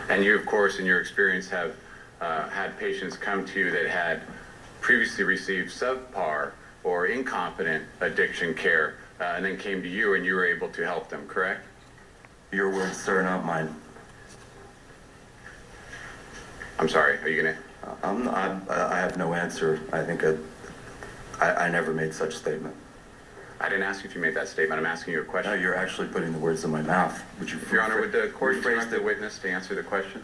And you, of course, in your experience, have had patients come to you that had previously received subpar or incompetent addiction care, and then came to you and you were able to help them, correct? Your words, sir, not mine. I'm sorry, are you going to? I have no answer. I think I never made such statement. I didn't ask you if you made that statement. I'm asking you a question. No, you're actually putting the words in my mouth. Would you, Your Honor, would the court rephrase instruct the witness to answer the question?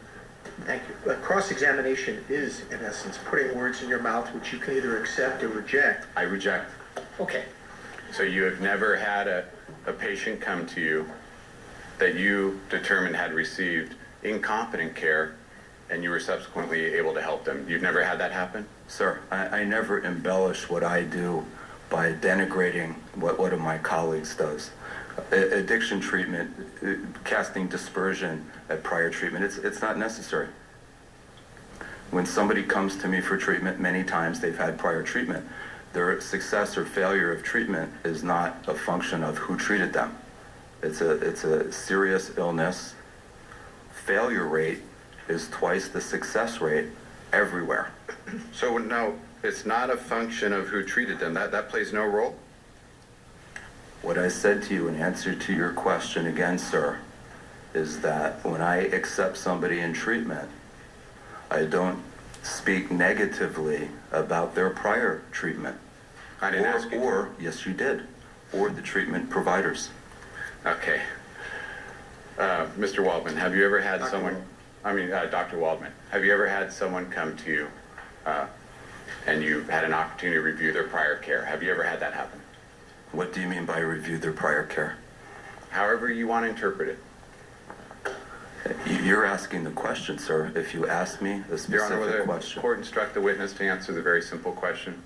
Thank you. Cross-examination is, in essence, putting words in your mouth which you can either accept or reject. I reject. Okay. So you have never had a patient come to you that you determined had received incompetent care and you were subsequently able to help them. You've never had that happen? Sir, I never embellish what I do by denigrating what one of my colleagues does. Addiction treatment, casting dispersion at prior treatment, it's not necessary. When somebody comes to me for treatment, many times they've had prior treatment. Their success or failure of treatment is not a function of who treated them. It's a serious illness. Failure rate is twice the success rate everywhere. So no, it's not a function of who treated them. That plays no role? What I said to you in answer to your question again, sir, is that when I accept somebody in treatment, I don't speak negatively about their prior treatment. I didn't ask you. Or, yes, you did, or the treatment providers. Okay. Mr. Waldman, have you ever had someone, Dr. Waldman, have you ever had someone come to you and you had an opportunity to review their prior care? Have you ever had that happen? What do you mean by review their prior care? However you want to interpret it. You're asking the question, sir. If you ask me a specific Your Honor, will the question. court instruct the witness to answer the very simple question?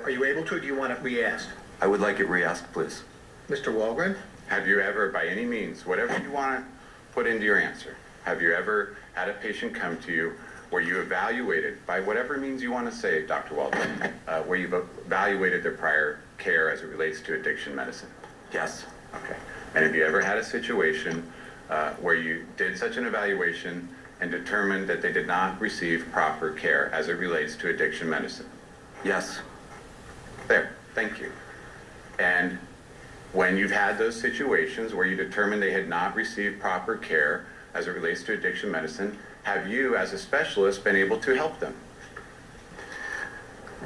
Are you able to, or do you want it re-asked? I would like it re-asked, please. Mr. Walgren? Have you ever, by any means, whatever you want to put into your answer, have you ever had a patient come to you where you evaluated, by whatever means you want to say, Dr. Waldman, where you've evaluated their prior care as it relates to addiction medicine? Yes. Okay. And have you ever had a situation where you did such an evaluation and determined that they did not receive proper care as it relates to addiction medicine? Yes. There. Thank you. And when you've had those situations where you determined they had not received proper care as it relates to addiction medicine, have you, as a specialist, been able to help them?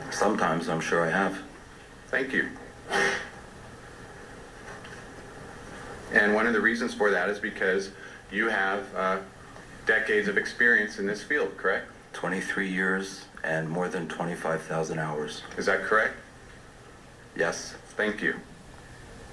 Sometimes, I'm sure I have. Thank you. And one of the reasons for that is because you have decades of experience in this field, correct? 23 years and more than 25,000 hours. Is that correct? Yes. Thank you.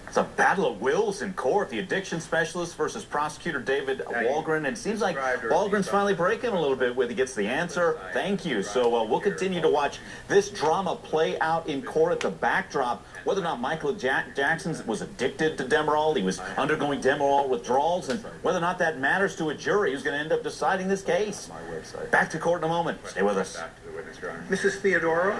It's a battle of wills in court. The addiction specialist versus prosecutor David Walgren. And it seems like Walgren's finally breaking a little bit when he gets the answer. Thank you. So we'll continue to watch this drama play out in court at the backdrop. Whether or not Michael Jackson was addicted to Demerol, he was undergoing Demerol withdrawals, and whether or not that matters to a jury who's going to end up deciding this case. Back to court in a moment. Stay with us. Back to the witness, Your Honor. Mrs. Theodoro?